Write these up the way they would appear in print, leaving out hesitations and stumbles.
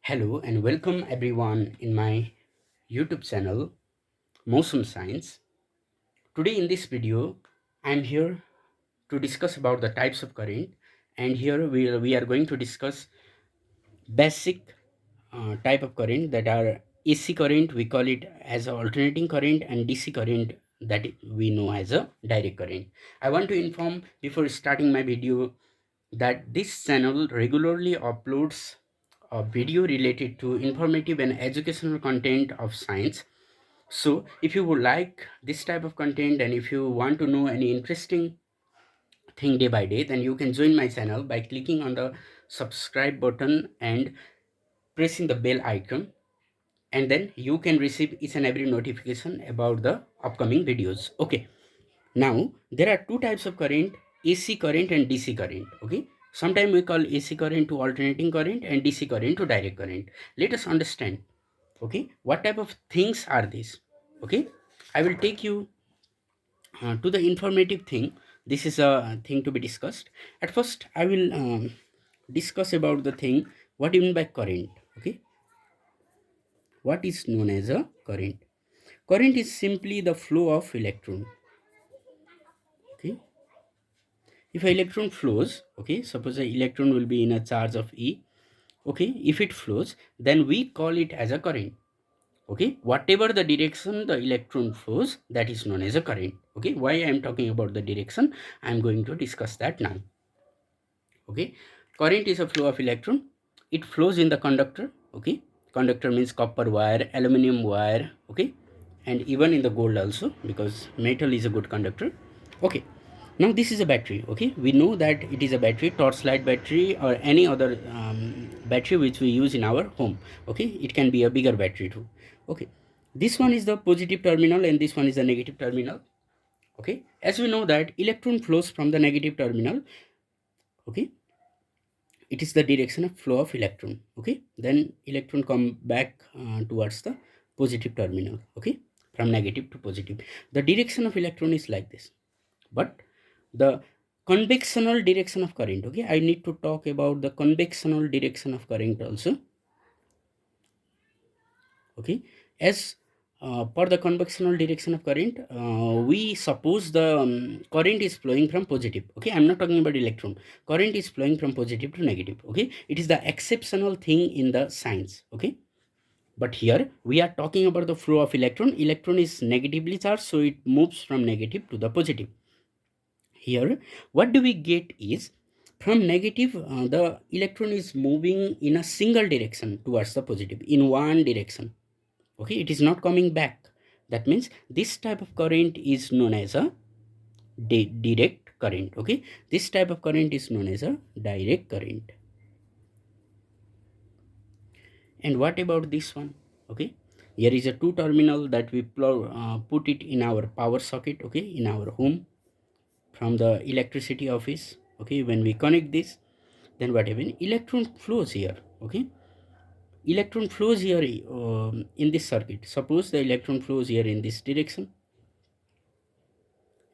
Hello and welcome everyone in my YouTube channel Mausam Science. Today in this video I am here to discuss about the types of current, and here we are going to discuss basic type of current that are AC current, we call it as a alternating current, and DC current that we know as a direct current. I want to inform before starting my video that this channel regularly uploads a video related to informative and educational content of science. So if you would like this type of content and if you want to know any interesting thing day by day, then you can join my channel by clicking on the subscribe button and pressing the bell icon, and then you can receive each and every notification about the upcoming videos. Okay, now there are two types of current: AC current and DC current. Okay, sometimes we call AC current to alternating current and DC current to direct current. Let us understand, okay, what type of things are these. Okay, I will take you to the informative thing. This is a thing to be discussed. At first I will discuss about the thing what you mean by current. Okay, what is known as a current? Current is simply the flow of electron. Okay, if an electron flows, okay, suppose an electron will be in a charge of E. Okay, if it flows, then we call it as a current. Okay, whatever the direction the electron flows, that is known as a current. Okay, why I am talking about the direction, I am going to discuss that now. Okay, current is a flow of electron. It flows in the conductor. Okay, conductor means copper wire, aluminum wire. Okay, and even in the gold also, because metal is a good conductor. Okay, now this is a battery. Okay, we know that it is a battery, torchlight battery or any other battery which we use in our home. Okay, it can be a bigger battery too. Okay, this one is the positive terminal and this one is the negative terminal. Okay, as we know that electron flows from the negative terminal. Okay, it is the direction of flow of electron. Okay, then electron come back towards the positive terminal. Okay, from negative to positive, the direction of electron is like this. But the convectional direction of current, okay, I need to talk about the convectional direction of current also. Okay, as per the convectional direction of current, we suppose the current is flowing from positive. Okay, I'm not talking about electron. Current is flowing from positive to negative. Okay, it is the exceptional thing in the science. Okay, but here we are talking about the flow of electron. Electron is negatively charged, so it moves from negative to the positive. Here what do we get is, from negative, the electron is moving in a single direction towards the positive, in one direction. Okay, it is not coming back. That means this type of current is known as a direct current. Okay, this type of current is known as a direct current. And what about this one? Okay, here is a two terminal that we put it in our power socket. Okay, in our home from the electricity office. Okay, when we connect this, then what happens? Electron flows here. Okay, electron flows here in this circuit. Suppose the electron flows here in this direction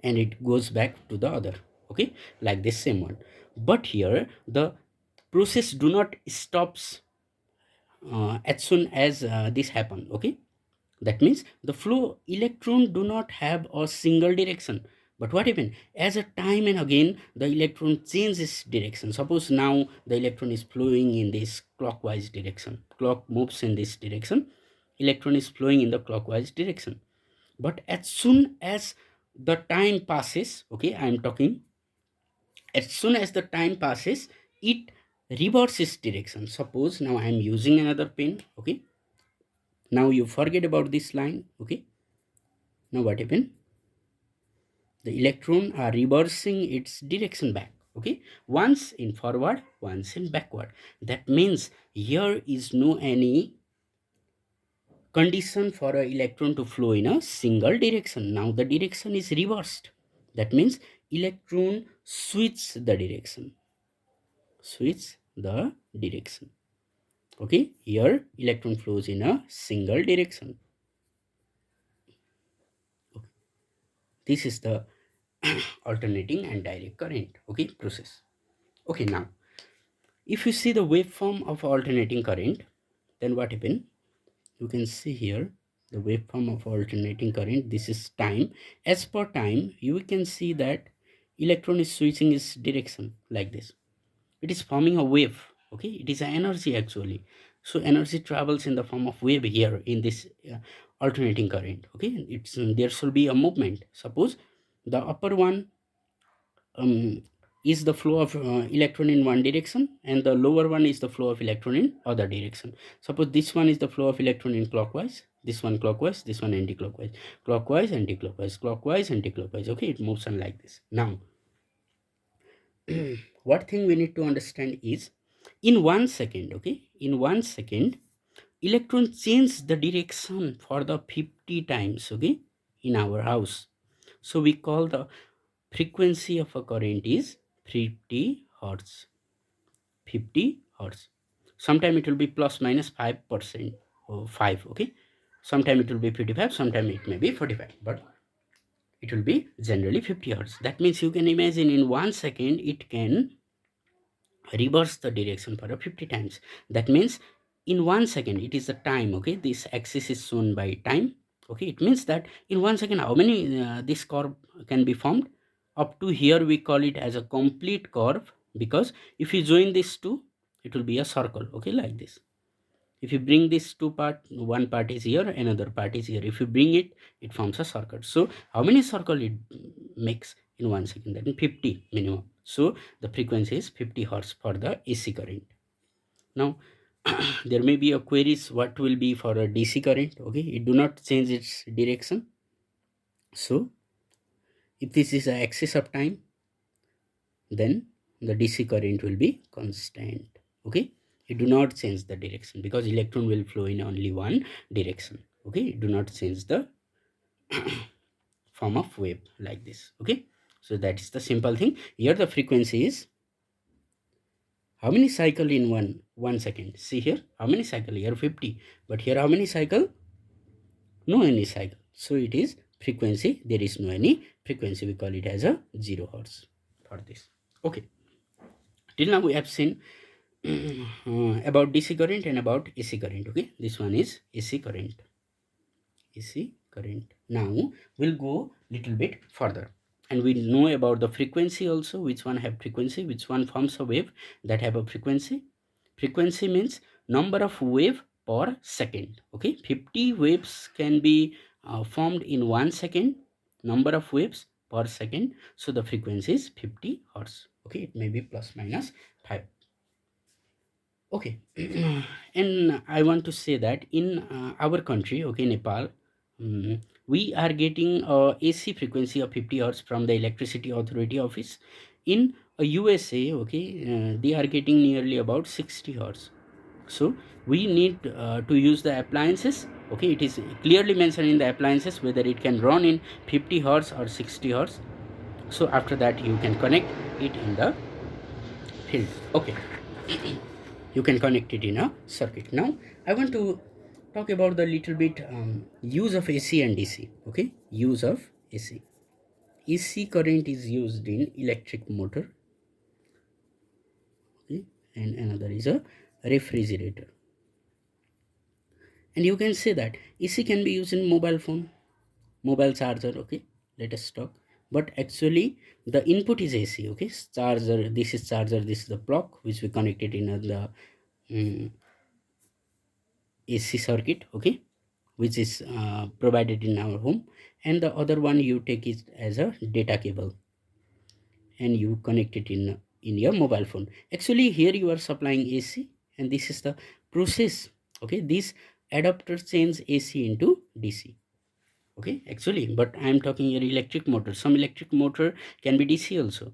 and it goes back to the other. Okay, like this same one. But here the process do not stops as soon as this happen. Okay, that means the flow electron do not have a single direction. But what happen, as a time and again the electron changes direction. Suppose now the electron is flowing in this clockwise direction, clock moves in this direction, electron is flowing in the clockwise direction. But as soon as the time passes, okay, I am talking, as soon as the time passes, it reverses direction. Suppose now I am using another pen. Okay, now you forget about this line. Okay, now what happened, the electron are reversing its direction back. Okay, once in forward, once in backward. That means here is no any condition for an electron to flow in a single direction. Now the direction is reversed. That means electron switch the direction. Switch the direction. Okay, here electron flows in a single direction. Okay. This is the alternating and direct current. Okay, process. Okay, now if you see the waveform of alternating current, then what happen? You can see here the waveform of alternating current. This is time. As per time, you can see that electron is switching its direction like this. It is forming a wave. Okay, it is an energy actually. So energy travels in the form of wave here in this alternating current. Okay, it's there should be a movement. Suppose the upper one is the flow of electron in one direction, and the lower one is the flow of electron in other direction. Suppose this one is the flow of electron in clockwise, this one clockwise, this one anti-clockwise, clockwise, anti-clockwise, clockwise, anti-clockwise. Okay, it moves on like this. Now what thing we need to understand is, in 1 second, okay, in 1 second, electron change the direction for the 50 times, okay, in our house. So we call the frequency of a current is 50 hertz. 50 hertz. Sometime it will be plus minus 5% or 5, okay. Sometime it will be 55, sometime it may be 45, but it will be generally 50 hertz. That means you can imagine in 1 second it can reverse the direction for a 50 times. That means in 1 second, it is the time, okay. This axis is shown by time, okay. It means that in 1 second how many this curve can be formed. Up to here we call it as a complete curve, because if you join these two, it will be a circle, okay, like this. If you bring this two part, one part is here, another part is here. If you bring it, it forms a circle. So how many circle it makes in 1 second? That means 50 minimum. So the frequency is 50 hertz for the AC current. Now there may be a queries what will be for a DC current. Okay, it do not change its direction. So if this is the axis of time, then the DC current will be constant. Okay, it do not change the direction because electron will flow in only one direction. Okay, it do not change the form of wave like this. Okay, so that is the simple thing. Here the frequency is how many cycle in 1 second. See here, how many cycle? Here 50, but here how many cycle? No any cycle. So it is frequency, there is no any frequency. We call it as a 0 hertz for this. Okay, till now we have seen about DC current and about AC current. Okay, this one is AC current. AC current. Now we'll go little bit further, and we know about the frequency also. Which one have frequency? Which one forms a wave that have a frequency? Frequency means number of wave per second. Okay, 50 waves can be formed in 1 second. Number of waves per second. So the frequency is 50 hertz. Okay, it may be plus minus 5. Okay, and I want to say that in our country, okay, Nepal, we are getting AC frequency of 50 hertz from the Electricity Authority office. In USA, okay, they are getting nearly about 60 hertz. So we need to use the appliances. Okay, it is clearly mentioned in the appliances whether it can run in 50 hertz or 60 hertz. So after that you can connect it in the field. Okay. You can connect it in a circuit. Now I want to talk about the little bit use of AC and DC. Okay, use of AC. AC current is used in electric motor. Okay, and another is a refrigerator. And you can say that AC can be used in mobile phone, mobile charger. Okay, let us talk. But actually the input is AC. Okay, charger, this is charger, this is the plug which we connected in the AC circuit. Okay, which is provided in our home, and the other one you take it as a data cable and you connect it in your mobile phone. Actually here you are supplying AC, and this is the process. Okay, this adapter change AC into DC. Okay, actually, but I am talking here electric motor. Some electric motor can be DC also,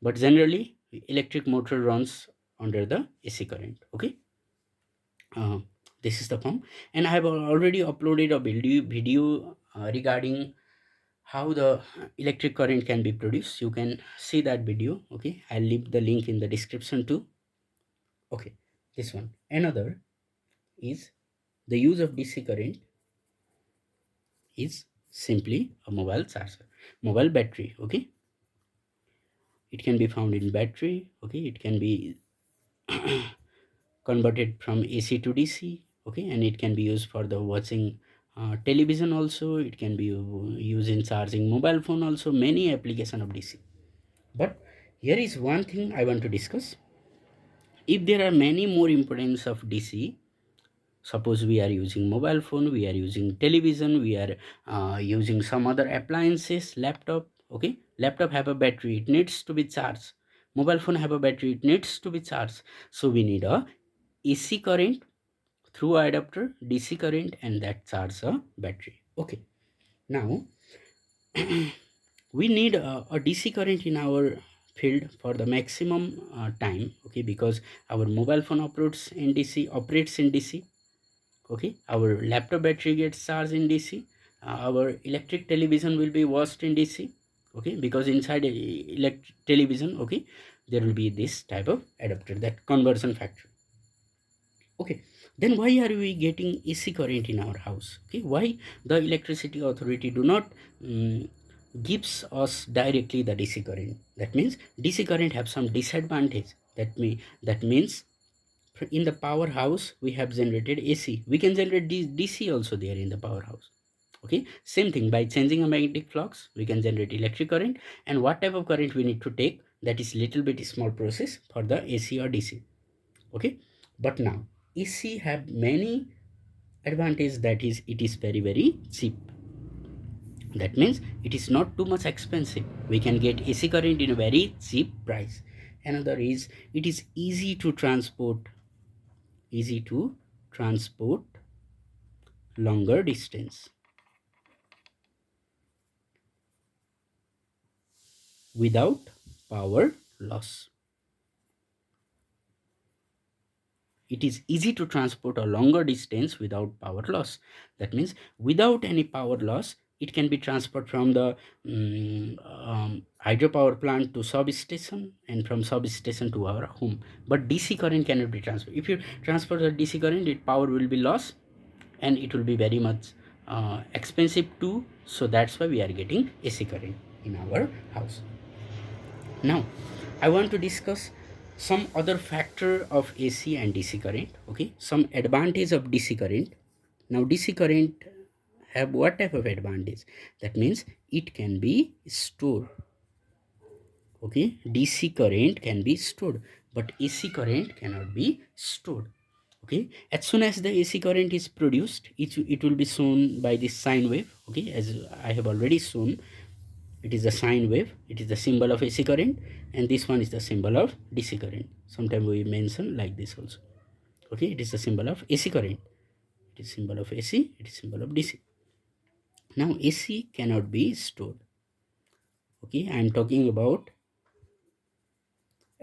but generally electric motor runs under the AC current. Okay, uh, this is the form, and I have already uploaded a video regarding how the electric current can be produced. You can see that video. Okay, I'll leave the link in the description too. Okay, this one. Another is the use of DC current is simply a mobile charger, mobile battery. Okay, it can be found in battery. Okay, it can be converted from AC to DC. okay, and it can be used for the watching television also. It can be used in charging mobile phone also, many application of DC. But here is one thing I want to discuss. If there are many more importance of DC, suppose we are using mobile phone, we are using television, we are using some other appliances, laptop, okay, laptop have a battery, it needs to be charged. Mobile phone have a battery, it needs to be charged. So we need a AC current through adapter, DC current, and that charge a battery. Okay, now we need a DC current in our field for the maximum time, okay, because our mobile phone operates in DC, okay, our laptop battery gets charged in DC, our electric television will be watched in DC, okay, because inside electric television, okay, there will be this type of adapter, that conversion factor. Okay, then why are we getting AC current in our house? Okay, why the electricity authority do not gives us directly the DC current? That means DC current have some disadvantage. That means in the powerhouse we have generated AC, we can generate DC also there in the powerhouse. Okay, same thing, by changing a magnetic flux we can generate electric current, and what type of current we need to take, that is little bit small process for the AC or DC. Okay, but now AC have many advantage, that is it is very very cheap. That means it is not too much expensive, we can get AC current in a very cheap price. Another is it is easy to transport longer distance without power loss. It is easy to transport a longer distance without power loss. That means without any power loss, it can be transferred from the hydropower plant to substation, and from substation to our home. But DC current cannot be transferred. If you transfer the DC current, it power will be lost, and it will be very much expensive too. So that's why we are getting AC current in our house. Now, I want to discuss some other factor of AC and DC current. Okay, some advantage of DC current. Now, DC current have what type of advantage? That means it can be stored. Okay, DC current can be stored, but AC current cannot be stored. Okay, as soon as the AC current is produced, it will be shown by this sine wave. Okay, as I have already shown, it is the sine wave, it is the symbol of AC current, and this one is the symbol of DC current. Sometimes we mention like this also. Okay, it is the symbol of AC current, it is symbol of AC, it is symbol of DC. Now AC cannot be stored. Okay, I am talking about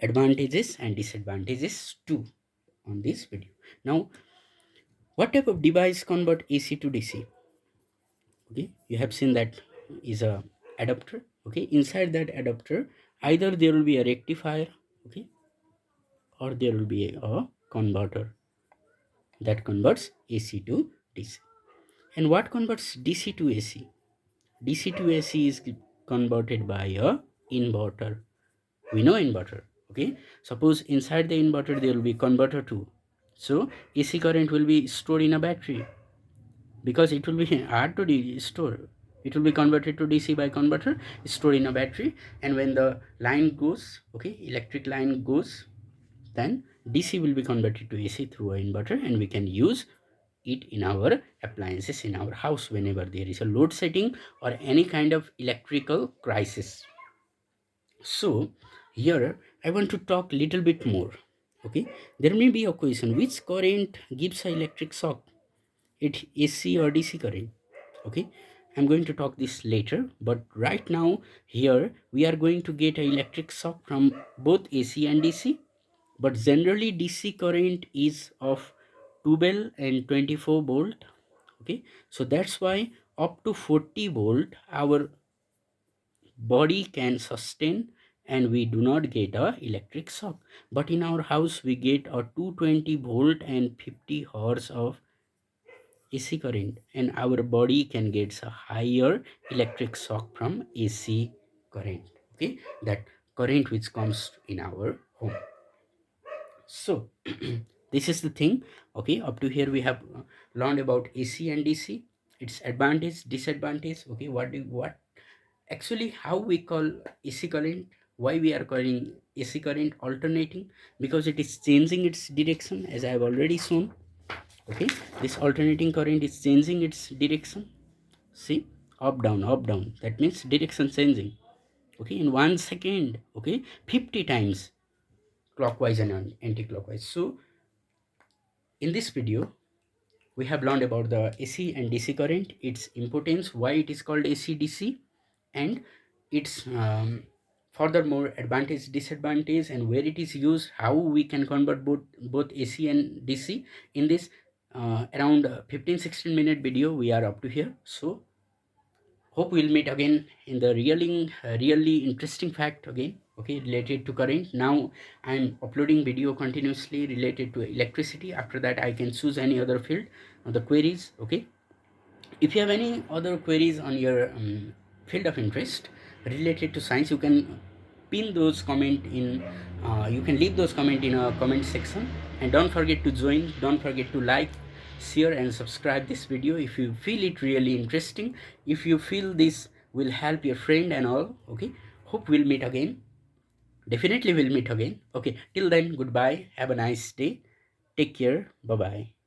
advantages and disadvantages too on this video. Now, what type of device convert AC to DC? Okay, you have seen that is a adapter. Okay, inside that adapter either there will be a rectifier, okay, or there will be a converter that converts AC to DC. And what converts DC to AC? DC to AC is converted by a inverter. We know inverter. Okay, suppose inside the inverter there will be converter too. So AC current will be stored in a battery, because it will be hard to store. It will be converted to DC by converter, stored in a battery, and when the line goes, okay, electric line goes, then DC will be converted to AC through an inverter, and we can use it in our appliances in our house whenever there is a load setting or any kind of electrical crisis. So here I want to talk little bit more. Okay, there may be a question, which current gives an electric shock, it AC or DC current? Okay, I'm going to talk this later, but right now here we are going to get an electric shock from both AC and DC. But generally DC current is of 12 and 24 volt. Okay, so that's why up to 40 volt our body can sustain, and we do not get a electric shock. But in our house we get a 220 volt and 50 hertz of AC current, and our body can get a higher electric shock from AC current. Okay, that current which comes in our home. So This is the thing. Okay, up to here we have learned about AC and DC, its advantage, disadvantage. Okay, what actually how we call AC current, why we are calling AC current alternating, because it is changing its direction, as I have already shown. Okay, this alternating current is changing its direction. See, up down up down, that means direction changing. Okay, in 1 second. Okay, 50 times clockwise and anti-clockwise. So in this video we have learned about the AC and DC current, its importance, why it is called AC DC, and its furthermore advantage, disadvantage, and where it is used, how we can convert both AC and DC in this around 15-16 minute video we are up to here. So hope we'll meet again in the really interesting fact again, okay, related to current. Now I'm uploading video continuously related to electricity. After that I can choose any other field the queries. Okay, if you have any other queries on your field of interest related to science, you can pin those comment in you can leave those comment in a comment section, and don't forget to join, don't forget to like, share and subscribe this video if you feel it really interesting, if you feel this will help your friend and all. Okay, hope we'll meet again, definitely we'll meet again. Okay, till then, goodbye, have a nice day, take care, bye bye.